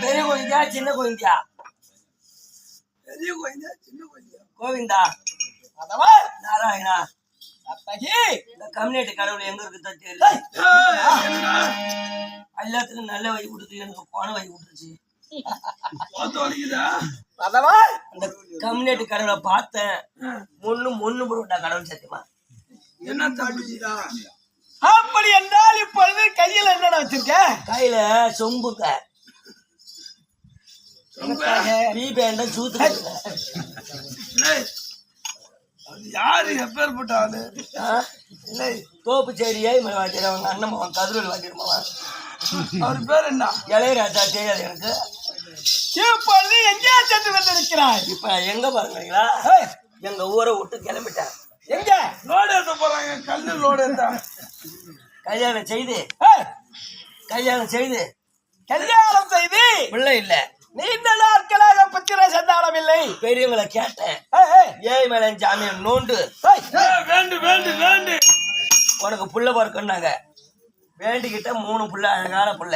பெரிய கோவிந்தா சின்ன கோவிந்தா? பெரிய கோவிந்தா சின்ன கோவிந்தா? கோவிந்தா நாராயணா இந்த கம்யூனிட்டி கடவுள் எங்க இருக்கு தெரியல. எல்லாத்துக்கும் நல்ல வழி கொடுத்து எனக்கு போன வழி விட்டுருச்சு. அந்த கம்யூனிட்டி கடவுளை பார்த்தேன். முன்னு போட்டா கடவுள் சத்தியமா என்ன தப்பிச்சுதா? அப்படி என்றால் இப்பொழுது கையில என்ன வச்சிருக்க? கையில சொம்புங்க யாரு எப்பேற்பட்ட ஆளு? தோப்பு சேரியா அவங்க அண்ணன் கதிரொலி வாங்கிருமாவா? அவர் பேர் என்ன? இளையராஜா. தெரியாது எனக்கு. இப்பொழுது எங்கே சென்று வந்திருக்கிறாய்? இப்ப எங்க பாருங்களா, எங்க ஊரை விட்டு கிளம்பிட்டேன். எங்க லோடு ஏத்த போறாங்க? கல்லு லோடு ஏத்த. கல்யாணம் செய்து பிள்ளை இல்ல. நீண்ட நாட்களாக புத்திர சந்தானம் இல்லை. பெரியவங்களை கேட்டேன். ஏய் மேல ஜாமியம் நோண்டு வேண்டு உனக்கு புள்ள பிறக்குன்னாங்க. வேண்டிக்கிட்ட 3 புள்ள, அழகான புள்ள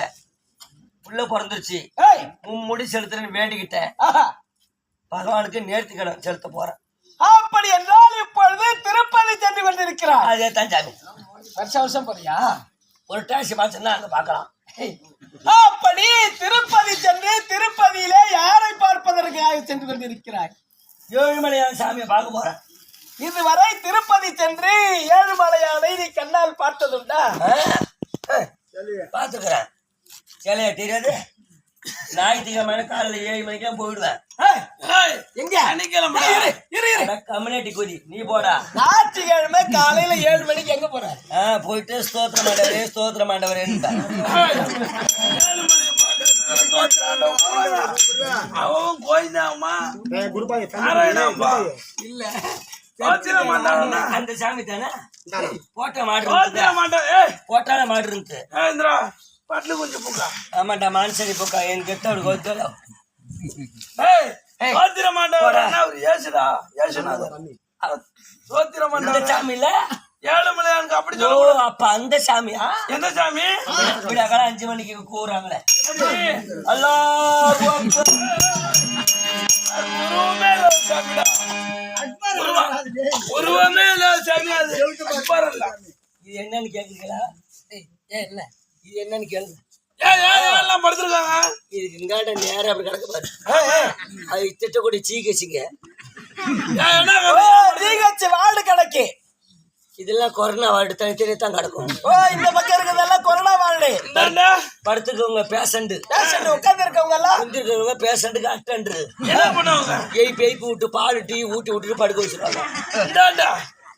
பிறந்துருச்சு. முடி செலுத்துறேன்னு வேண்டிக்கிட்டேன். பகவானுக்கு நேர்த்திக்கடன் செலுத்த போறேன். அப்படி என்றால் இப்பொழுது திருப்பதி சென்று கொண்டிருக்கிறார். அதே தான் சாமி. வருஷம் போறியா? ஒரு டாக்ஸி பாத்துன்னா அங்க பாக்கலாம். அப்படி திருப்பதி சென்று திருப்பதியிலே யாரை பார்ப்பதற்காக சென்று கொண்டிருக்கிறாய்? ஏழுமலையான சாமியை பார்க்க போறேன். இதுவரை திருப்பதி சென்று ஏழுமலையானை நீ கண்ணால் பார்த்ததுண்டா? பாத்துக்கிறேன். சிலையா தெரியாது. ஞாயிற்றுக்கிழமை காலையில் 7 மணிக்கெல்லாம் போயிடுவேன். கம்யூனிட்டி கொதி நீ போடா. ஞாயிற்றுக்கிழமை காலையில 7 மணிக்கு எங்க போற? போயிட்டு ஸ்தோத்திர மாண்டவரே அவன் கோயிந்தாமா இல்ல அந்த சாமி தானே போட்டால மாடு இருந்து பட்லு கொஞ்சம் பூக்கா. ஆமாண்டா மான்சரி பூக்கா என் கெட்ட ஒரு கோத்தோ. சோத்திர மாண்டவன் அவர் ஏசுடா ஏசுநாதர். சோத்திர மாண்டவன் சாமி இல்ல ஏழுமலையானுக்கு அப்படி சொல்ல. அப்ப அந்த சாமியா? எந்த சாமி? 5 மணிக்கு கூறாங்களே. அல்லாஹ் சாமிடா. உருவமே இல்ல சாமி. அது இது என்னன்னு கேக்குறீங்களா? இல்ல இது என்னன்னு கேளுங்க. எல்லாம் படுத்திருக்காங்க. இதுக்கு இங்காட்ட நேரம் அப்படி கிடக்க பாரு. அது திட்டக்கூடிய சீகச்சிங்க வார்டு கிடக்கு. இதெல்லாம் கொரோனா வார்டு தனித்தனியே தான் கிடக்கும். இந்த பக்கம் இருக்கிறதெல்லாம் கொரோனா வார்டு. படுத்துக்கவங்க பேஷண்ட் உட்கார்ந்து இருக்கவங்க எல்லாம் இருக்கவங்க பேஷண்ட்டுக்கு அட்டன்ட் என்ன பண்ணுவாங்க? எய்ப்பு விட்டு பால் டீ ஊட்டி விட்டுட்டு படுக்க வச்சிருக்காங்க.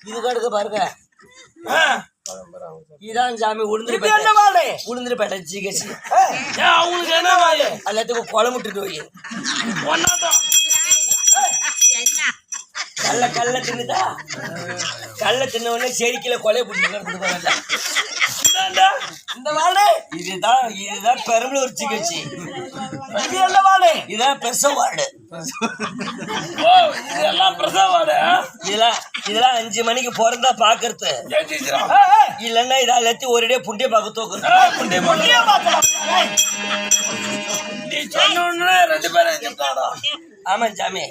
இது கிடக்க பாருங்க. இதான் சாமி உளுந்துருப்பேட்டை ஜிகேசி. அவங்களுக்கு என்ன வாய்? எல்லாத்துக்கும் குழம்புட்டு போய் கல்ல தின்னுதா. கல்ல தின்ன உடனே செடிக்கல கொலை பிடிச்சிட்டு இந்த வாழை இதுதான் பெரம்பலூர் சிகிச்சை. இது என்ன வாழை? இதான் பிரசவ வார்டு. இதெல்லாம் பிரசவ வார்டு. இதெல்லாம் 5 மணிக்கு பிறந்தா பாக்குறது இல்லன்னா இதா எல்லாத்தையும் ஒரே புண்டிய பார்க்க தோக்குறது. நீ சொன்ன 2 பேரும் ஆமா சாமி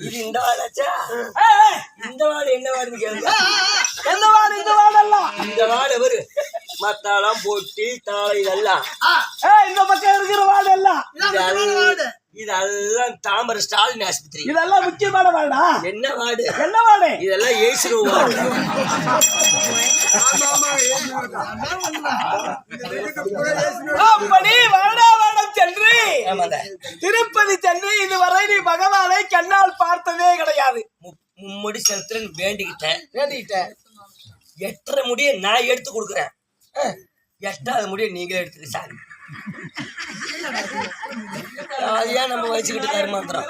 இது இந்த வாடாச்சா இந்த வாடு என்ன வாடுன்னு கேளுங்க எந்த வாடு இந்த வாடெல்லாம் இந்த வாடு வரு மத்தாளம் பொட்டி தாளை இதெல்லாம் இந்த பக்கம் இருக்கிற வாடு எல்லாம் இதெல்லாம் தாமரை ஸ்டாலின் ஆஸ்பத்திரி இதெல்லாம் முக்கியமான வாடா என்ன வாடு என்ன வாடு இதெல்லாம் ஏசுரு வாடு அப்படி வாடாவாடம் சென்று திருப்பதி சென்று இதுவரை நீ பகவானை கண்ணால் பார்த்ததே கிடையாது. மும்முடி செலுத்துறேன் வேண்டிக்கிட்டேன் 8.5 முடிய நான் எடுத்து கொடுக்குறேன் 8வது முடிய நீங்களே எடுத்துக்க சாமி. ஏன் நம்ம வச்சுக்கிட்டு கருமாந்திரம்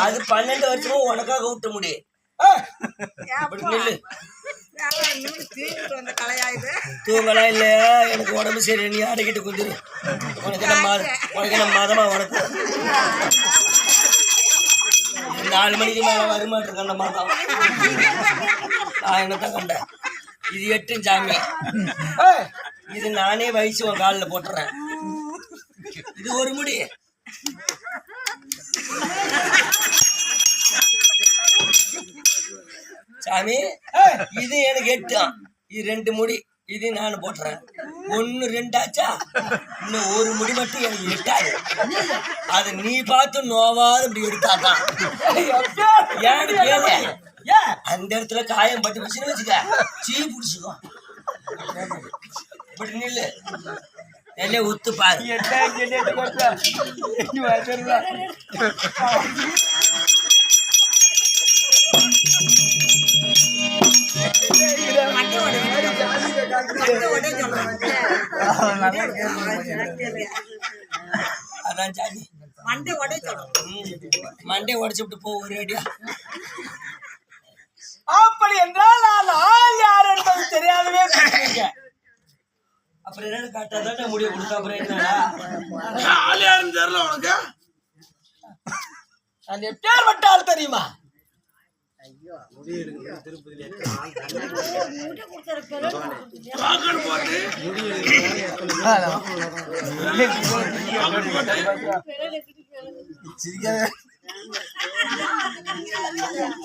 அது 12 வருஷமும் உனக்காக விட்ட முடியும் தூங்கலாம் இல்ல எனக்கு உடம்பு சரி நீ அடைக்கிட்டு கொஞ்சம் உனக்கு என்ன மாதமா உனக்கு 4 மணிக்கு மேல வருமாட்டு அந்த மாதம் நான் என்னத்தான் கண்டேன். இது 8 சாமி இது நானே வயசு உன் காலில் போட்டுறேன். இது ஒரு முடி சாமி இது எனக்கு 8 இது 2 முடி இது நான் போட்டுறேன் 1 2 ஆச்சா இன்னும் ஒரு முடி மட்டும் எனக்கு 8 ஆகும். அது நீ பார்த்து நோவாது இப்படி எடுத்தாதான் ஏன்னு கேளு அந்த இடத்துல காயம் பட்டு பிடிச்சுன்னு வச்சுக்க சீ பிடிச்சிக்கோ இப்படி நில்லு என்ன உத்து பாரு அதான் சாமி மண்டே உடைச்சு விட்டு போ ஒரு அடியா. அப்படி என்றால் நான் ஆள் யார் என்பது தெரியாதவே அப்புறம் என்ன காட்டாதான் முடிவு கொடுத்தா அப்புறம் என்னடா ஆள் யாருன்னு தெரியல உனக்கு. நான் எப்பேற்பட்ட ஆள் தெரியுமா?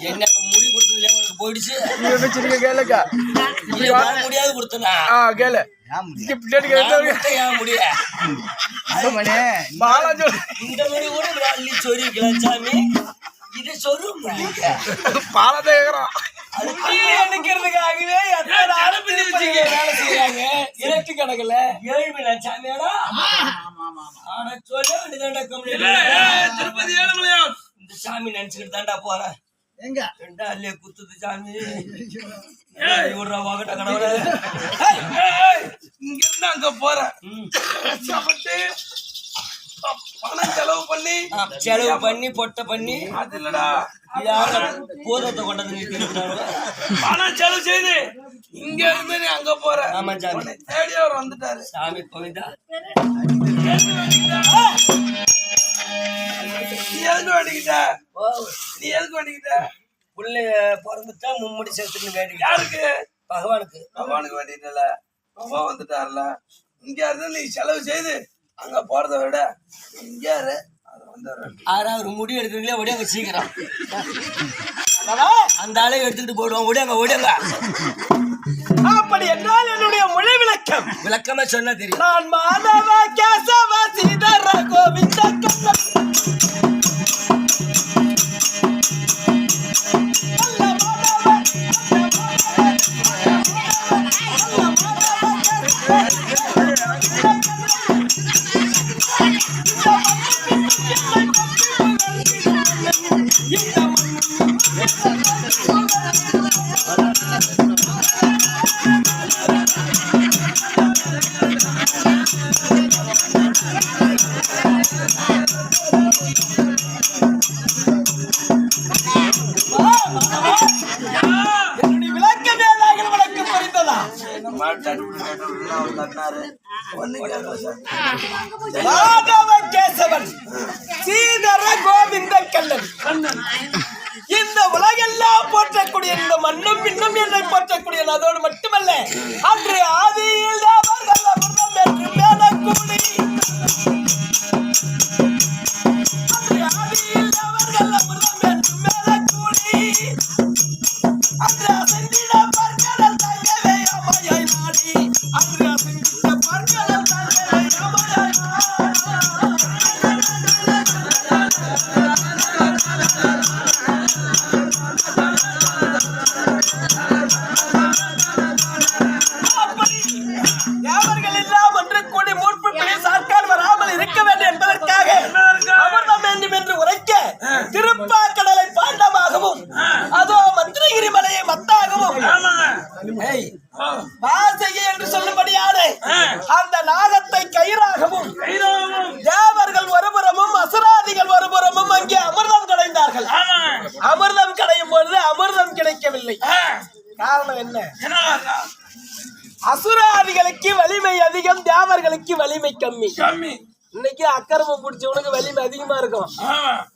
என்ன முடி கொடுத்ததுல உனக்கு போயிடுச்சு முடியாது கொடுத்தனா கேளு முடிய இந்த முடி கூட அள்ளி சொருக்கலாம் சாமி. இது சொரும் பாலத்தை எடுக்கிறதுக்காகவே வேலை செய்யறாங்க. எலக்ட்ரிக் கணக்குல 7 மணி சாமியாடா சொல்ல திருப்பதி ஏழுமலையான் இந்த சாமி நினைச்சுக்கிட்டு தாண்டா போறேன். எங்க ரெண்டா அல்லே குத்துது சாமி விடுறா வாகட்ட கடவுள இங்க இருந்து அங்க போறேன் பணம் செலவு பண்ணி பொட்டை பண்ணி அது இல்லடா பூதத்தை கொண்டது பணம் செலவு செய்து இங்க இருந்து நீ அங்க போற. ஆமா சாமி தேடி அவர் வந்துட்டாரு சாமி போயிட்டா. நீ எதுக்கு வேண்டிக்கிட்ட புள்ள பிறந்துட்டா மும்முடி சேர்த்துன்னு வேண்டிக்கிட்ட. யாருக்கு? பகவானுக்கு வேண்டிட்டல பகவான் வந்துட்டார்ல. இங்க இருந்து நீ செலவு செய்து அங்க போறதை விட இங்க ஒரு முடி எடுக்கிறீங்களே ஓடியாங்க சீக்கிரம் அந்த ஆளை எடுத்துக்கிட்டு போடுவோம் ஓடியாங்க. அப்படி என்றால் என்னுடைய மொழி விளக்கமா சொன்னா தெரியும். நான் மாதவ கேசவ சீதர கோவிந்த கேசவன் சீதர கோவிந்த கண்ணன் இந்த உலகெல்லாம் போற்றக்கூடிய இந்த மண்ணும் இன்னும் என்னை போற்றக்கூடிய அதோடு மட்டுமல்ல அன்று ஆதியில் மேலக்கூடி அசைந்திட பற்களல் தங்கவே அம்மையாய் நாடி அன்று அசைந்திட பற்களல் தங்கவே அம்மையாய் தேவர்கள் எல்லாம் ஒன்று கூடி மூர்ப்பு பிடி சார்கால் வராமல் இருக்க வேண்டும் என்பதற்காக அமிர்தம் வேண்டும் என்று உரைக்க திருப்பாக்கடலை பாண்டமாகவும் அதோ மந்திரகிரி மலையை மத்தாகவும் வாசையை என்று சொல்லும்படியான அந்த நாகத்தை கயிறாகவும் தேவர்கள் ஒருபுறமும் அசுராதிகள் ஒருபுறமும் அங்கே அமிர்தம் கடைந்தார்கள். அமிர்தம் கடையும் பொழுது அமிர்தம் கிடைக்கவில்லை. காரணம் என்ன? அசுராதிகளுக்கு வலிமை அதிகம், தேவர்களுக்கு வலிமை கம்மி. இன்னைக்கு அக்கிரமம் பிடிச்சவனுக்கு வலிமை அதிகமா இருக்கும்,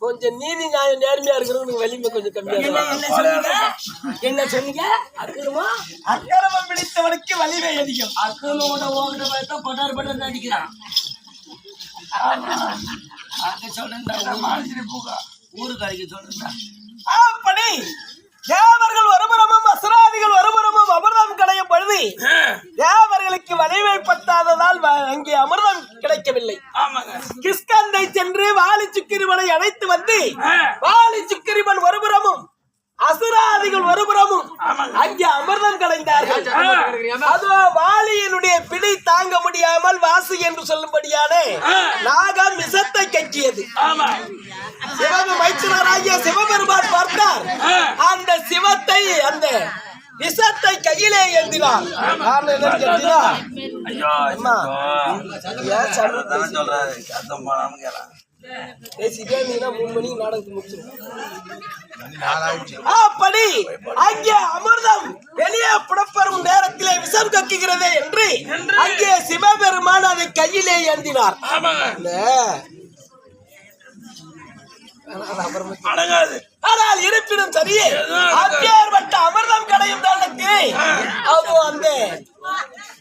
கொஞ்சம் நீதி நியாயம் நேர்மையா இருக்கிறவனுக்கு வலிமை கொஞ்சம் கம்மியா இருக்கும். என்ன சொன்னீங்க? அக்கிரமம் பிடித்தவனுக்கு வலிமை அதிகம். அக்கனோட ஓகிட்ட பார்த்தா பட்டார் பட்டார் அடிக்கிறான். ஊருக்கு அடிக்க சொல்றா. அப்படி தேவர்கள் ஒருபுறமும் அசுராதிகள் ஒருபுறமும் அமிர்தம் கிடையும் பொழுது தேவர்களுக்கு வலிமை பத்தாததால் அங்கே அமிர்தம் கிடைக்கவில்லை. கிஷ்கந்தை சென்று வாலி சுக்கிரிவனை அழைத்து வந்து வாலி சுக்கிரிவன் ஒருபுறமும் அசுராதிகள் ஒருபுறமும் அங்கே அமிர்தம் கடைந்தார்கள். அதோ வாலியினுடைய பிடி தாங்க முடியாமல் வாசி என்று சொல்லும்படியான நாகம் விஷத்தை கக்கியது. மைச்சனராகிய சிவபெருமான் பார்த்தார். அந்த சிவத்தை அந்த விஷத்தை கையிலே ஏந்தினார். அப்படி அங்கே அமிர்தம் வெளியே புறப்படும் நேரத்திலே விஷம் கக்குகிறதே என்று அங்கே சிவபெருமான் அதை கையிலே ஏந்தினார். ஆனால் இருப்பினும் சரியே அப்பேற்பட்ட அமிர்தம் கடையும் தனக்கு அது அந்த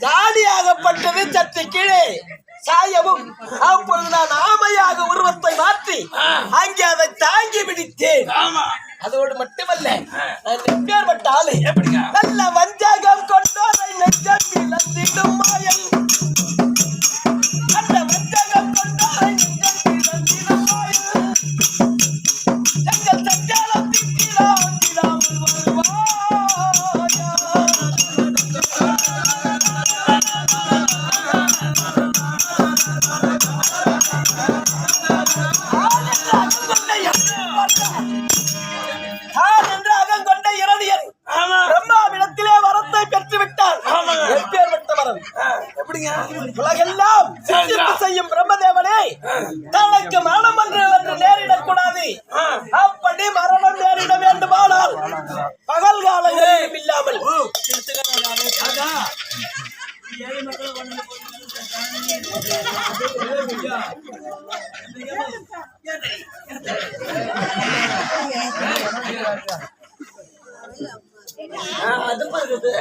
காலியாகப்பட்டது சற்று கீழே சாயவும் அப்பொழுது நான் ஆமையாக உருவத்தை மாற்றி அங்கே அதை தாங்கி பிடித்தேன். அதோடு மட்டுமல்ல, நான் எப்பேற்பட்ட ஆளு, நல்ல வஞ்சகம் கொண்டோரை நெஞ்சத்தில் நந்திடும் மாயல், நல்ல வஞ்சகம் கொண்டோரை நெஞ்சத்தில் நந்திடும் மாயல், எங்கள் சஞ்சாலம் திட்டிலாமல் வருவாயா. பிரம்மாவிடத்திலே வரத்தை பெற்று விட்டார். எப்பேற்பட்ட வரம்! உலகெல்லாம் செய்யும் பிரம்மதேவனே, தனக்கு மரணம் என்று நேரிடக்கூடாது. அப்படி மரணம் நேரிட வேண்டுமானால் பகல் காலங்களிலும் இல்லாமல்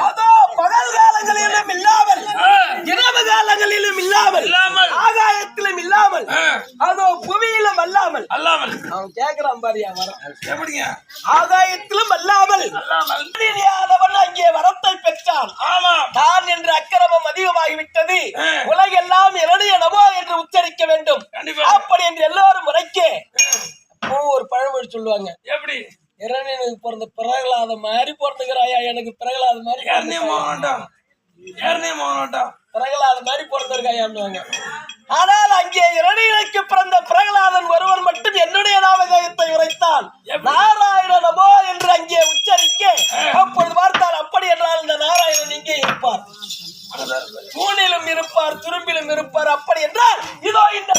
அதோ பகல் காலங்களிலும் இல்லாமல் இரவு காலங்களிலும் இல்லாமல் ஆகாயத்திலும் இல்லாமல் அதோ புவியிலும் அல்லாமல் அவன் கேக்குறான் பாரியா வரம் ஆகாயத்திலும் அல்லாமல் அங்கே வரத்தை பெற்றான். தான் என்று அக்கிரமம் அதிகமாகிவிட்டது, உலகெல்லாம் இரணிய நமோ என்று உச்சரிக்க வேண்டும். அப்படி என்று எல்லோரும் உரைக்க ஒரு பழமொழி சொல்லுவாங்க, எப்படி இரணியனுக்கு பிறந்த பிரகலாத மாதிரி பிறந்துக்கிறாயா, எனக்கு பிரகலாத மாதிரி பிரகலாத மாதிரி பிறந்திருக்காயான்னு. ஆனால் அங்கே இரணியனுக்கு பிறந்த பிரகலாதன் ஒருவன் மட்டும் என்னுடைய நாமதேயத்தை உரைத்தான். நாராயண நமோ என்று அங்கே உச்சரிக்க அப்பொழுது பார்த்தார். அப்படி என்றால் இந்த நாராயணன் இங்கே இருப்பார், தூணிலும் இருப்பார், துரும்பிலும் இருப்பார். அப்படி என்றால் இதோ இந்த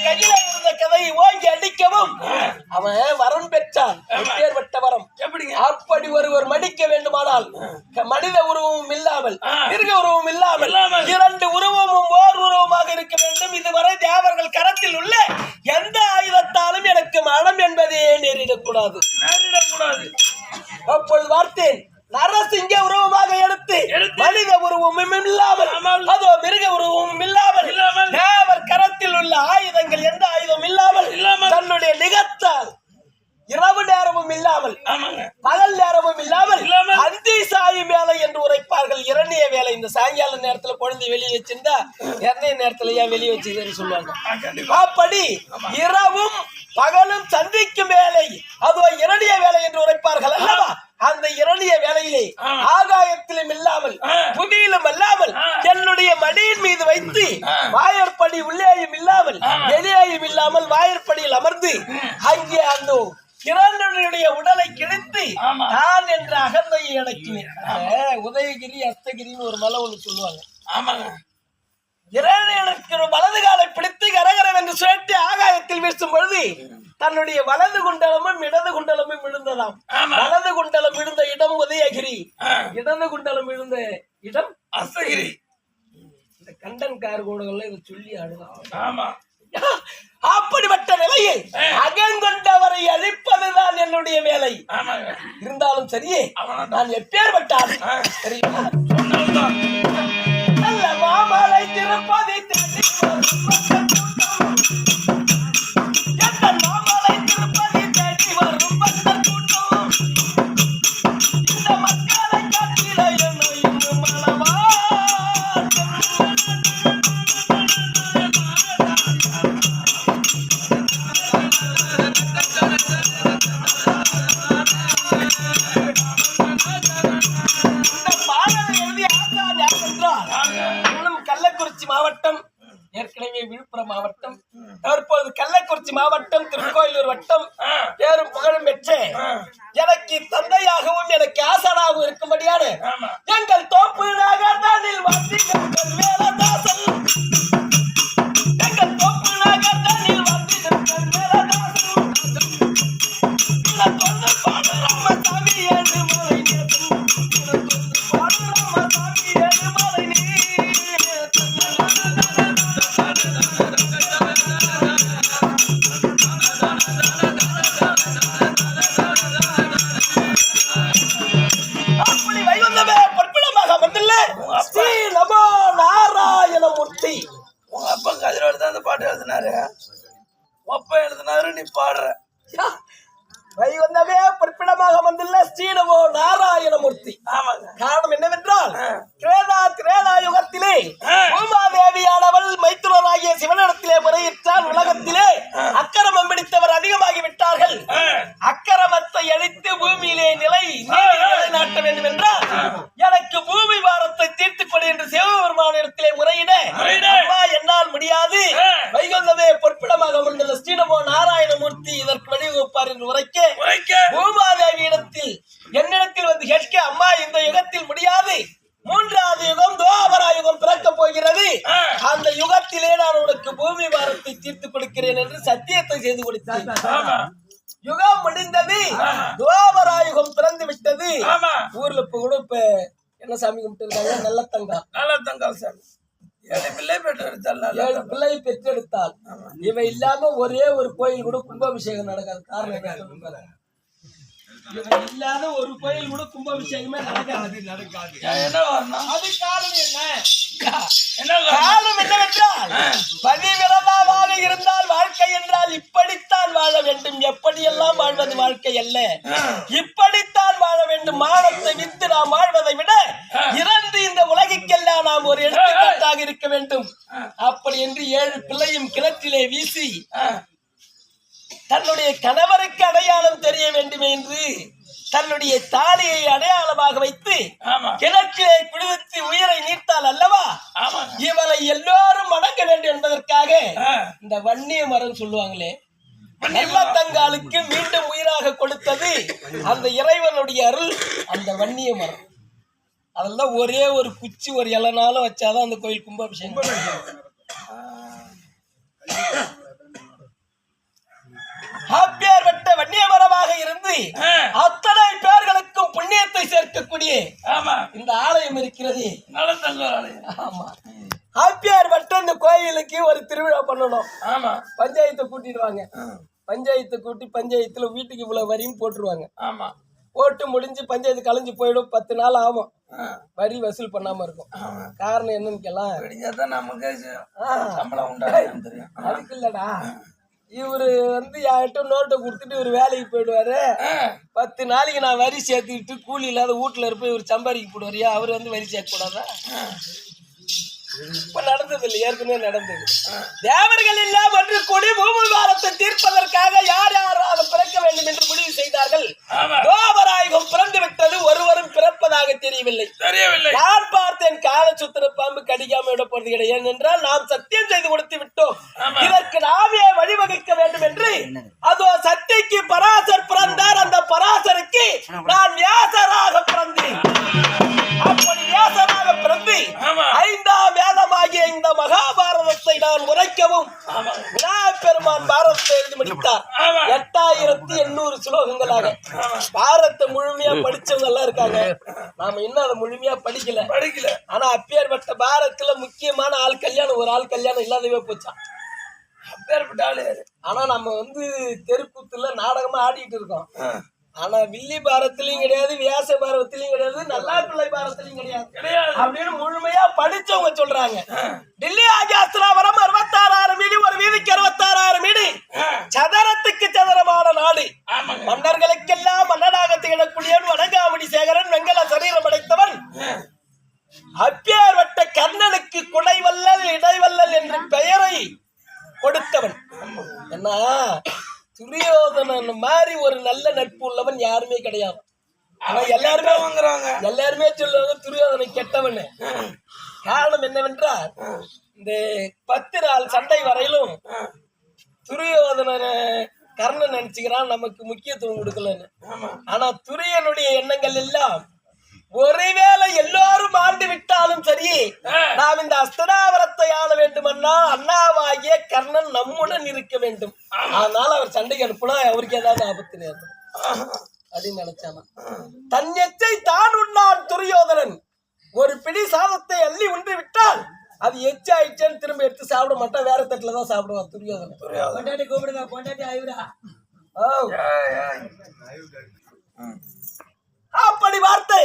கையில இருந்த கதையை ஓங்கி அடிக்கவும் அவன் வரம் பெற்றான். எப்பேற்பட்ட வரம்! அப்படி ஒருவர் மடிக்க வேண்டுமானால் மனித உருவமும் இல்லாமல் மிருக உருவமும் இல்லாமல் இரண்டு உருவமும் ஓர் உருவமாக இருக்க வேண்டும். இதுவரை தேவர்கள் கரத்தில் உள்ள எந்த ஆயுதத்தாலும் எனக்கு மரணம் என்பதே நேரிடக்கூடாது. அப்பொழுது பார்த்தேன், நரசிங்க உருவமாக எடுத்து மனித உருவமும் இல்லாமல் அதோ மிருக உருவமும் இல்லாமல் தேவர் கரத்தில் உள்ள ஆயுதங்கள் எந்த ஆயுதம் இல்லாமல் தன்னுடைய நிகத்தால் இரவு நேரமும் இல்லாமல் ஆமாங்க பகல் நேரமும் இல்லாமல் இல்லாமல் அந்தி சாயும் வேலை என்று உரைப்பார்கள். இரணிய வேலை. இந்த சாயங்கால நேரத்துல குழந்தை வெளியே வச்சிருந்தா இரணிய நேரத்துல ஏன் வெளியே வச்சுதுன்னு சொல்லுவாங்க. கண்டிப்பா அப்படி இரவும் பகலும் சந்திக்கும் வேலை அதுவோ இரணிய வேலை என்று உரைப்பார்கள் அல்லவா? அந்த இரணிய வேலையிலே ஆகாயத்திலும் இல்லாமல் புவியிலும் அல்லாமல் என்னுடைய மடியின் மீது வைத்து வாயற்படி உள்ளேயும் இல்லாமல் வெளியேயும் இல்லாமல் வாயற்படியில் அமர்ந்து அங்கே அந்த கிரண்டனுடைய உடலை கிழித்து நான் என்ற அகந்தையை அடக்கினேன். உதயகிரி அஸ்தகிரின்னு ஒரு மலை ஒன்று சொல்லுவாங்க. ஆமாங்க இரணியனுக்கு வலது காலை பிடித்து கரகரவென்று சுழற்றி ஆகாயத்தில் வீசும் பொழுது தன்னுடைய வலது குண்டலமும் இடது குண்டலமும் விழுந்ததாம். வலது குண்டலம் விழுந்த இடம் உதயகிரி, இடது குண்டலம் விழுந்த இடம் அஸ்தகிரி. இந்த கண்டன் கார்கோடுகள் இதை சொல்லி ஆடுதான். ஆமா அப்படிப்பட்ட நிலையில் அகங்கொண்டவரை அழிப்பதுதான் என்னுடைய வேலை. இருந்தாலும் சரியே நான் எப்பேற்பட்டால் தெரியுமா? நல்ல மாமலை திருப்பதி தேடி மாமலை திருப்பதி தேடி வரும் பக்தர் கூட்டம் இந்த மக்களை காட்டில என்னையும் மனவா கள்ளக்குறிச்சி மாவட்டம், ஏற்கனவே விழுப்புரம் மாவட்டம், தற்போது கள்ளக்குறிச்சி மாவட்டம், திருக்கோயிலூர் வட்டம், பேரும் புகழும் பெற்ற எனக்கு தந்தையாகவும் எனக்கு ஆசானாகவும் இருக்கும்படியான எங்கள் தோப்பு நகர்தானில் வந்திருக்கும் வேலதாசன், எங்கள் தோப்பு நகர்தானில் வந்திருக்கும் வேலதாசன் தொண்டு பாடுராம சாமி ஏழு மலை நேசன், பாடுராம சாமி ஏழு மலை நீ அப்படி வைகுந்தமே பொற்பிடமாக வந்துள்ள ஸ்ரீ நமோ நாராயணமூர்த்தி. உங்க அப்பா கதிரோடு தான் அந்த பாட்டு எழுதினாரு. அப்பா எழுதினாரு, நீ பாடுற. வைகுந்தமே பொற்பிடமாக வந்துள்ள ஸ்ரீ நமோ நாராயணமூர்த்தி. காரணம் என்னவென்றால் திரேதா யுகத்திலே பூமாதேவியானவள் மைத்துனராகிய சிவனிடத்திலே முறையிட்டால் உலகத்திலே அக்கிரமம் பிடித்தவர் அதிகமாகி விட்டார்கள். அக்கிரமத்தை அழித்து பூமியிலே நிலைநாட்ட வேண்டும் என்றால் எனக்கு பூமி பாரத்தை தீர்த்துக் கொடு என்று சிவபெருமானிடத்திலே முறையிட அம்மா என்னால் முடியாது, வைகுந்தமே பொற்பிடமாக வந்துள்ள ஸ்ரீ நமோ நாராயணமூர்த்தி இதற்கு வழிவகுப்பார் என்று உரைக்க பூமாதேவி இடத்தில் என்னிடத்தில் வந்து கேட்க அம்மா இந்த யுகத்தில் முடியாது, மூன்றாவது யுகம் துவாபர யுகம் பிறக்க போகிறது, அந்த யுகத்திலே நான் உனக்கு பூமி பாரத்தை தீர்த்து கொடுக்கிறேன் என்று சத்தியத்தை செய்து கொடுத்தேன். யுகம் முடிந்தது, துவாபர யுகம் பிறந்து விட்டது. ஊர்ல இப்ப கூட இப்ப என்ன சாமி கும்பிட்டு இருக்காங்க? நல்லத்தங்கா சாமி. 7 பிள்ளை பெற்றெடுத்தாள். 7 பிள்ளை பெற்றெடுத்தாள். இவ இல்லாம ஒரே ஒரு கோயில் கூட கும்பாபிஷேகம் நடக்காது. காரணம் இவ இல்லாத ஒரு கோயில் கூட கும்பாபிஷேகமே நடக்காது. என்ன வரணும்? அது காரணம் என்ன? என்ன காரணம் என்னவென்றால் பதிவிரதமாக இருந்தால் வாழ்க்கை என்றால் இப்படித்தான் வாழ வேண்டும். எப்படியெல்லாம் வாழ்வது வாழ்க்கை அல்ல, இப்படித்தான் வாழ வேண்டும். மானத்தை வித்து நாம் வாழ்வதை விட இறந்து இந்த உலகிற்கெல்லாம் நாம் ஒரு எடுத்துக்காட்டாக இருக்க வேண்டும். அப்படி என்று 7 பிள்ளையும் கிணற்றிலே வீசி தன்னுடைய கணவருக்கு அடையாளம் தெரிய வேண்டும் என்று தன்னுடைய தாலியை அடையாளமாக வைத்து கிணற்றிலே குளித்து உயிரை நீர்த்தால் அல்லவா இவளை எல்லோரும் வணங்க வேண்டும் என்பதற்காக இந்த வன்னிய மரம் சொல்லுவாங்களே, நல்லத்தங்காலுக்கு மீண்டும் உயிராக கொடுத்தது அந்த இறைவனுடைய அருள். அந்த வன்னிய மரம் அதெல்லாம் ஒரே ஒரு குச்சி ஒரு இலனாலும் வச்சாதான் அந்த கோயில் கும்பாபிஷேகம். அப்பேற்பட்ட வன்னிய மரமாக இருந்து அத்தனை பேர்களுக்கும் புண்ணியத்தை சேர்க்கக்கூடிய இந்த ஆலயம் இருக்கிறது. ஆமா, அப்பேற்பட்ட இந்த கோயிலுக்கு ஒரு திருவிழா பண்ணணும். பஞ்சாயத்தை கூட்டிடுவாங்க. பஞ்சாயத்தை கூட்டி பஞ்சாயத்துல வீட்டுக்கு இவ்வளவு வரியும் போட்டுருவாங்க. போட்டு முடிஞ்சு பஞ்சாயத்து கலைஞ்சு போயிடும். 10 நாள் ஆகும் வரி வசூல் பண்ணாம இருக்கும். காரணம் என்னன்னு கேலாம், நமக்கு சம்பளம் உண்டா? அதுக்கு இல்லடா, இவரு வந்து என்கிட்ட நோட்டை கொடுத்துட்டு இவரு வேலைக்கு போயிடுவாரு. 10 நாளைக்கு நான் வரி சேர்த்துக்கிட்டு கூலி இல்லாத வீட்டுல இருப்ப இவர் சம்பாதிக்க போடுவாரியா, அவரு வந்து வரி சேர்க்க கூடாதா? இப்ப நடந்தது இல்லை, ஏற்கனவே நடந்தது. தேவர்கள் எல்லாம் ஒன்று கூடி பூமி பாரத்தை தீர்ப்பதற்காக யார் யாராக பிறக்க வேண்டும் என்று முடிவு செய்தார்கள். கோபராயுகம் பிறந்து விட்டது, ஒருவரும் பிறப்பதாக தெரியவில்லை. நான் பார்த்தேன், கால சுத்திர பாம்பு கடிக்காம விட போறது கிடையாது என்றால் நாம் சத்தியம் செய்து கொடுத்து விட்டோம். இதற்கு நாமே வழிவகுக்க வேண்டும் என்று அதோ சக்திக்கு பராசர் பிறந்தார். அந்த பராசருக்கு நான் வியாசராக பிறந்தேன். அப்படி வியாசராக பிறந்து 5ஆம் வேதமாகிய இந்த மகாபாரதத்தை நான் உரைக்கவும் விநாயகப் பெருமான் பாரதத்தை எழுதி முடித்தார். 8800 ஸ்லோகங்களாக பாரதத்தை முழுமையா படிச்சவங்க எல்லாம் இருக்காங்க. நாம இன்னும் அதை முழுமையா படிக்கல. ஆனா அப்பேற்பட்ட பாரதத்துல முக்கியமான ஆள் கல்யாணம், ஒரு ஆள் கல்யாணம் இல்லாதவே போச்சா. அப்பேற்பட்ட ஆளு. ஆனா நம்ம வந்து தெருக்கூத்துல நாடகமா ஆடிட்டு இருக்கோம். ஆனா வில்லி பாரத்திலையும் கிடையாது, வியாச பாரதத்திலையும் கிடையாது, நல்லா பிள்ளை பாரத்திலையும் கிடையாது அப்படின்னு முழுமையா படிச்சவங்க சொல்றாங்க. டில்லி ஆகியாஸ்திராவரம் 66,000 மீடி, ஒரு வீதிக்கு 66,000 மீடி, சதுரத்துக்கு சதுரமான நாடு. மன்னர்களுக்கெல்லாம் மன்னனாக திகழக்கூடியவன் வணங்காவடி சேகரன், வெங்கல சரீரம் அடைத்தவன். அப்பேற்பட்ட கர்ணனுக்கு குடைவல்லல் இடைவல்லல் என்ற பெயரை கொடுத்தவன். என்ன துரியோதனன் மாதிரி ஒரு நல்ல நட்பு உள்ளவன் யாருமே கிடையாது. ஆனா எல்லாருமே சொல்லுவாங்க துரியோதனை கெட்டவன். காரணம் என்னவென்றால் இந்த 10 நாள் சண்டை வரையிலும் துரியோதன கர்ணன் நினைச்சுக்கிறான் நமக்கு முக்கியத்துவம் கொடுக்கலன்னு. ஆனா துரியனுடைய எண்ணங்கள் எல்லாம் ஒருவேளை எல்லோரும் ஆண்டு விட்டாலும் சரி, நாம் இந்த அஸ்தினாவரத்தை ஆள வேண்டுமன்னா அண்ணாவாகிய கர்ணன் நம்முடன் இருக்க வேண்டும். அதனால அவர் சண்டைக்கு அனுப்புனா அவருக்கு ஏதாவது ஆபத்து நேரும் அப்படின்னு நினைச்சானா. தன் எச்சை தான் உண்ணான் துரியோதனன். ஒரு பிடி சாதத்தை அள்ளி உண்டு விட்டால் அது எச்சாயிடுச்சேன்னு திரும்ப எடுத்து சாப்பிட மாட்டான், வேற தட்டுலதான் சாப்பிடுவான் துரியோதனன். பொண்டாட்டி கூப்பிடுங்க, பொண்டாட்டி ஆயுடா. அப்படி வார்த்தை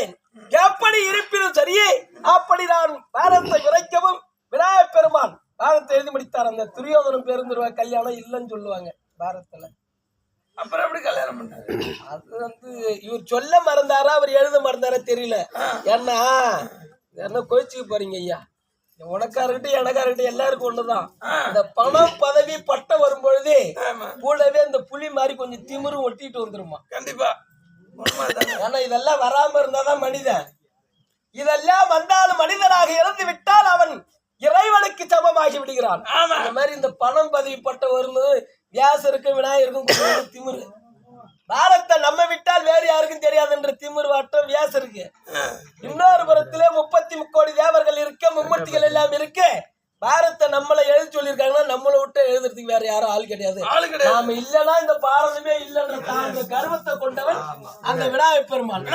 எப்படி இருப்பினும் சரியே, அப்படி நான் பாரதத்தை உரைக்கவும் விநாயகப் பெருமான் பாரதத்தை எழுதி முடித்தார். அந்த துரியோதனம் பெருந்துருவா கல்யாணம் இல்லைன்னு சொல்லுவாங்க பாரதத்துல. அப்புறம் எப்படி கல்யாணம் பண்ணாரு? அது வந்து இவர் சொல்ல மறந்தாரா அவர் எழுத மறந்தாரா தெரியல. ஏன்னா என்ன கோச்சிக்க போறீங்க ஐயா, உனக்காரர்கிட்ட எனக்காரர்கிட்ட எல்லாருக்கும் ஒண்ணுதான். இந்த பணம் பதவி பட்டம் வரும் பொழுதே கூடவே இந்த புலி மாதிரி கொஞ்சம் திமிரும் ஒட்டிட்டு வந்துருமா. கண்டிப்பா. ஏன்னா இதெல்லாம் வராம இருந்தாதான் மனிதன். இதெல்லாம் வந்தாலும் மனிதனாக இறந்து விட்டால் அவன் இறைவனுக்கு சமமாகி விடுகிறான். அந்த மாதிரி இந்த பணம் பதவி பட்ட வரும்போது வியாசருக்கும் விநாயகருக்கும் திமிரு. பாரத்தை நம்ம விட்டால் வேறு யாருக்கும் தெரியாது என்ற திமிரு வாட்டம் வியாசருக்கு. இன்னொரு புறத்திலே 33 கோடி தேவர்கள் இருக்க, மும்மூர்த்திகள் எல்லாம் இருக்கு. பாரத்தை நம்மளை எழுதி சொல்லியிருக்காங்கன்னா நம்மளை விட்டு எழுதுறதுக்கு வேற யாரும் ஆள் கிடையாது. நாம இல்லைன்னா இந்த பாரதமே இல்லைன்ற கர்வத்தை கொண்டவன் அந்த விநாயகப் பெருமான்.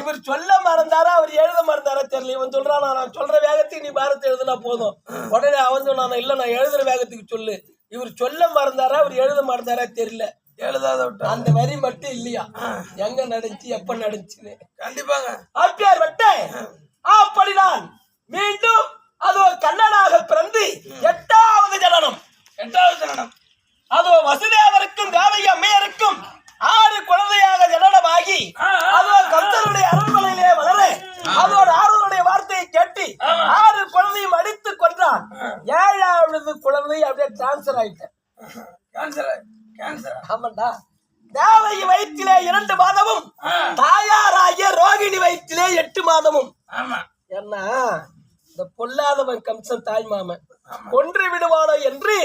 இவர் சொல்ல மறந்தாரா அவர் எழுத மறந்தாரா தெரியல. இவன் சொல்றான் நான் சொல்ற வேகத்துக்கு நீ பாரத்தை எழுதுனா போதும். உடனே அவன் சொன்னான் இல்ல நான் எழுதுற வேகத்துக்கு சொல்லு. இவர் சொல்ல மறந்தாரா அவர் எழுத மறந்தாரா தெரியல. எழுதாத அந்த வரி மட்டும் இல்லையா, எங்க நடந்துச்சு எப்ப நடந்துச்சுன்னு கண்டிப்பாங்க. ஆப்பியார் வட்டை அப்படிதான் மீண்டும் அதோ கண்ணனாக பிறந்து 8வது ஜனனம். அதோ வசுதேவருக்கும் தேவகி அம்மையருக்கும் 6 குழந்தையாக ஜனனமாகி அதோ கம்சனுடைய அரண்மனையிலே வளர அதோட 6 வார்த்தையை கேட்டு 6 குழந்தையும் அடித்து கொன்றான். 7வது குழந்தை அப்படியே டிரான்ஸ்பர் ஆயிட்டேன். ஆமாண்டா. தேவகி வயிற்றிலே 2 மாதமும் தாயாராகிய ரோகிணி வயிற்றிலே 8 மாதமும். என்ன இந்த பொல்லாதவன் கம்சன் தாய் மாமன் கொன்று விடுவானோ என்று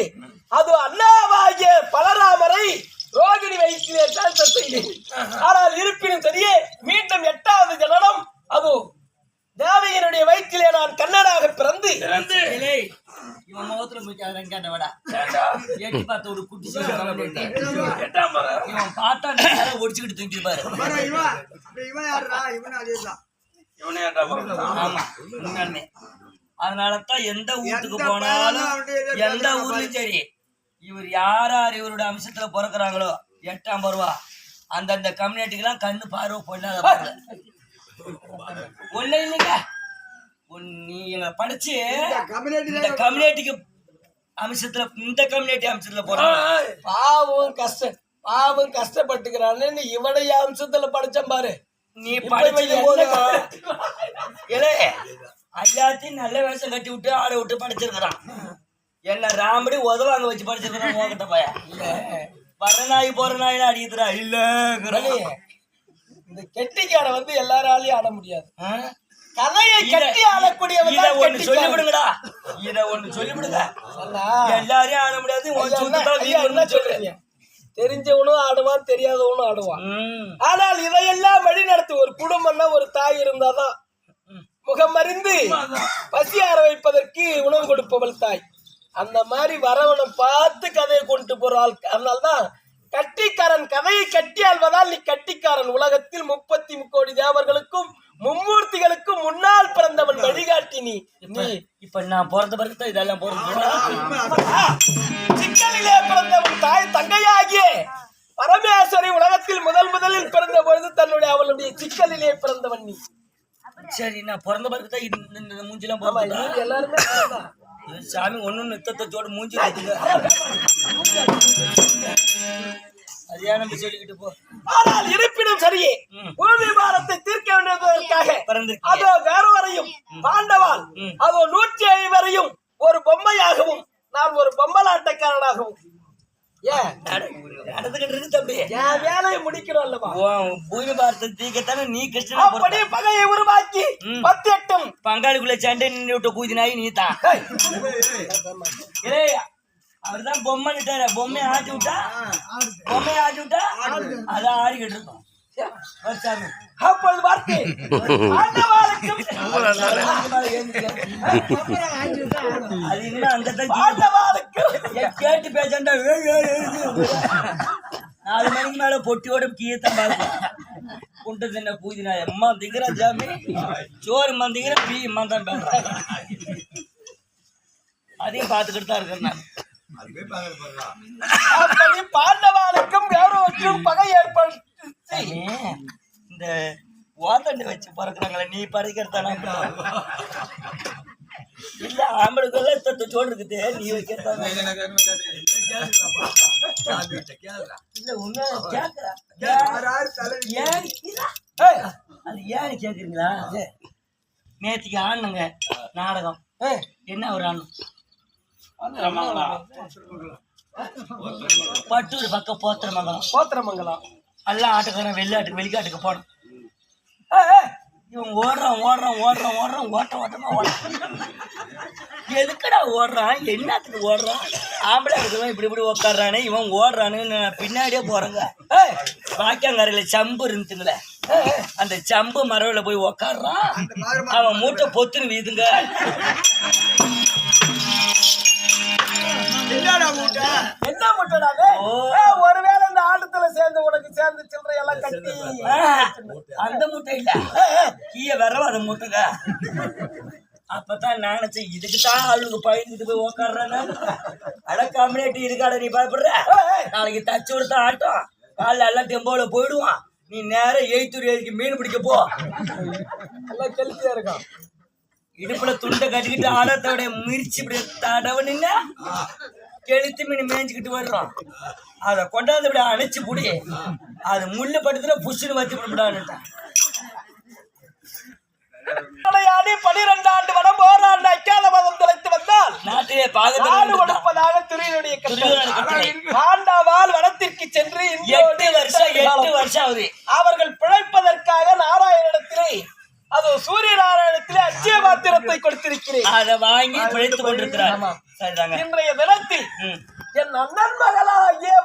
அது அண்ணாவாகிய பலராமரை ரோகிணி வயிற்றிலே டிரான்ஸ்பர் செய்தேன். ஆனால் இருப்பினும் சரியே மீண்டும் 8வது ஜனனம் அது தேவகியினுடைய வயிற்றிலே நான் கண்ணனாக பிறந்து இவன் முகத்துல எட்டி பார்த்த ஒரு குட்டி இவன் பார்த்தா ஒடிச்சுக்கிட்டு தூக்கிப்பாரு. ஆமா உண்மையாலுமே. அதனாலதான் எந்த வீட்டுக்கு போனாலும் எந்த ஊர்லயும் சரி இவர் யார் இவரோட அம்சத்துல பிறக்கிறாங்களோ 8ஆம் பருவா அந்தந்த கம்யூனிட்டிக்கெல்லாம் கண்ணு பார்வை பொண்ணாத ஒண்ணு இல்லைங்க. நீ எங்களை படிச்சு இந்த கம்யூனிட்டிக்கு அம்சத்துல இந்த கம்யூனிட்டி அம்சத்துல போறான். பாவம் கஷ்டப்பட்டுக்கிறான்னு இவடைய அம்சத்துல படிச்சேன் பாரு. நீ படிச்சது போதும். ஏலே எல்லாத்தையும் நல்ல வேஷம் கட்டி விட்டு ஆடை விட்டு படிச்சிருக்கிறான். என்ன ராமடி உதவாங்க வச்சு படிச்சிருக்கிறான். உங்ககிட்ட பைய இல்ல வர நாய் போற நாயில அடிக்கிறா இல்ல. இந்த கெட்டிக்கார வந்து எல்லாராலையும் ஆட முடியாது. கதையை கட்டி ஆடக்கூடியவன் சொல்லிவிடுங்கடா. இத ஒண்ணு சொல்லிவிடுங்க. எல்லாரையும் ஆட முடியாது. சொல்றீங்க தெரிஞ்சவனும் ஆடுவான் தெரியாதவனும் ஆடுவான். ஆனால் இதையெல்லாம் வழி நடத்து ஒரு குடும்பம்னா ஒரு தாய் இருந்தாதான். முகம் அறிந்து பசி ஆற வைப்பதற்கு உணவு கொடுப்பவள் தாய். அந்த மாதிரி வரவனை பார்த்து கதையை கொண்டு போறாள். அதனால்தான் கட்டிக்காரன் கதையை கட்டி ஆள்வதால் நீ கட்டிக்காரன். உலகத்தில் 30 கோடி தேவர்களுக்கும் மும்மூர்த்திகளுக்கும் முன்னால் பிறந்தவன் வழிகாட்டி நீ. இப்ப நான் பிறந்த பிறகு இதெல்லாம் சிக்கலிலே பிறந்தவன் தாய் தங்கையாகிய பரமேஸ்வரி உலகத்தில் முதலில் பிறந்த பொழுது அவளுடைய சிக்கலிலே பிறந்தவன் நீ. சரி நான் பிறந்த பிறகுதான் இந்த மூஞ்சிலாம் எல்லாருமே சாமி ஒண்ணு நித்தத்தோடு மூஞ்சி அதே நம்ம சொல்லிக்கிட்டு போ. ஆனால் இருப்பினும் சரியே பூமி பாரத்தை தீர்க்க வேண்டியதற்காக அதோ வேறவரையும் பாண்டவால் அதோ 105 வரையும் ஒரு பொம்மையாகவும் நான் ஒரு பொம்மலாட்டக்காரனாகவும் வேலையை முடிக்கிறோம் அல்லவா. பூமி பாரத்தை தீர்க்கத்தானே நீ கிருஷ்ணன் பகையை உருவாக்கி 18 பங்காளிக்குள்ள சண்டை நின்று விட்ட கூதினாய் நீ தான். அவர்தான் பொம்மைட்டாரு. பொம்மையை ஆட்டி விட்டா அதான் ஆடிக்கிட்டு இருக்கோம். அப்பொழுது வார்த்தை கேட்டு பேசண்டா 4 மணிக்கு மேல பொட்டியோட கீழத்தான் பார்க்கலாம். குண்டு தின்ன பூஜினா எம்மா திங்கிற ஜாமி சோறு மந்திங்கிற பீ தான் பேசுறேன். அதையும் பார்த்துக்கிட்டு தான் இருக்கேன் நான். பாண்டவாளுக்கும் கௌரவக்கும் பகை ஏற்படுத்தி இந்த ஓத்தண்டு வச்சு பறக்குறாங்களே நீ பறிக்கிறதானா இல்ல ஆம்பளுக்கெல்லாம் தத்து சோடு இருக்குது நீ வைக்கிறதான இல்ல உண்மை கேக்குற அது ஏன்னு கேக்குறீங்களா? நேற்றுக்கு ஆடணுங்க நாடகம். என்ன ஒரு ஆடணும் பட்டூர் பக்கம் போத்திரமங்கலம் எல்லாம் ஆட்டுக்காரன் வெளிக்காட்டுக்கு போனோம். இவன் ஓடுறான் ஓட்டமா எதுக்குடா ஓடுறான் என்னத்துக்கு ஓடுறான்? ஆம்பளை இருக்குதான் இப்படி உட்காடுறானே இவன் ஓடுறான்னு பின்னாடியே போறேங்க. வாக்கியாங்கரையில சம்பு இருந்துங்களே அந்த சம்பு மரவில போய் உக்காடுறான். அவன் மூட்டை பொத்துன்னு வீதுங்க. என்ன மூட்டை? ஒருவேளை இந்த ஆட்டத்துல சேர்ந்து உனக்கு சேர்ந்து சில்லறை எல்லாம் கட்டி அந்த மூட்டை இல்ல கீழ வரவா அந்த மூட்டைங்க. அப்பதான் நான் நினைச்சேன் இதுக்குதான் அவளுக்கு பயந்துட்டு போய் உக்காடுறானு. அட கம்யூனிட்டி இருக்காட நீ பயப்படுற. நாளைக்கு தச்சு கொடுத்தா ஆட்டம் காலைல எல்லாம் டெம்போல போயிடுவான். நீ நேரம் எழுத்துக்கு மீன் பிடிக்க போ. எல்லாம் கெளுத்தியா இருக்கான். இடுப்புல துண்டை கட்டிக்கிட்டு ஆடத்தோட மிரிச்சு இப்படி தடவுனுங்க கெளுத்து மீன் மேய்ஞ்சுக்கிட்டு வர்றோம். அதை கொண்டாந்து இப்படி அணைச்சு புடி. அது முள்ளு பட்டத்துல புஷ்ஷுன்னு வச்சு விடான்னுட்டான். 12 ஆண்டு வனம் போராண்டு அக்கால மதம் தொலைத்து வந்தால் நாட்டிலே நாடு கொடுப்பதாக துறையுடைய பாண்டவால் வனத்திற்கு சென்று 8 வருஷம் ஆகுது. அவர்கள் பிழைப்பதற்காக நாராயணத்திலே அது சூரிய நாராயணத்திலே அட்சய பாத்திரத்தை கொடுத்திருக்கிறேன். அதை வாங்கி பிழைத்துக் கொண்டிருக்கிறார். இன்றைய தினத்தில் என் அண்ணன் மகளாகிய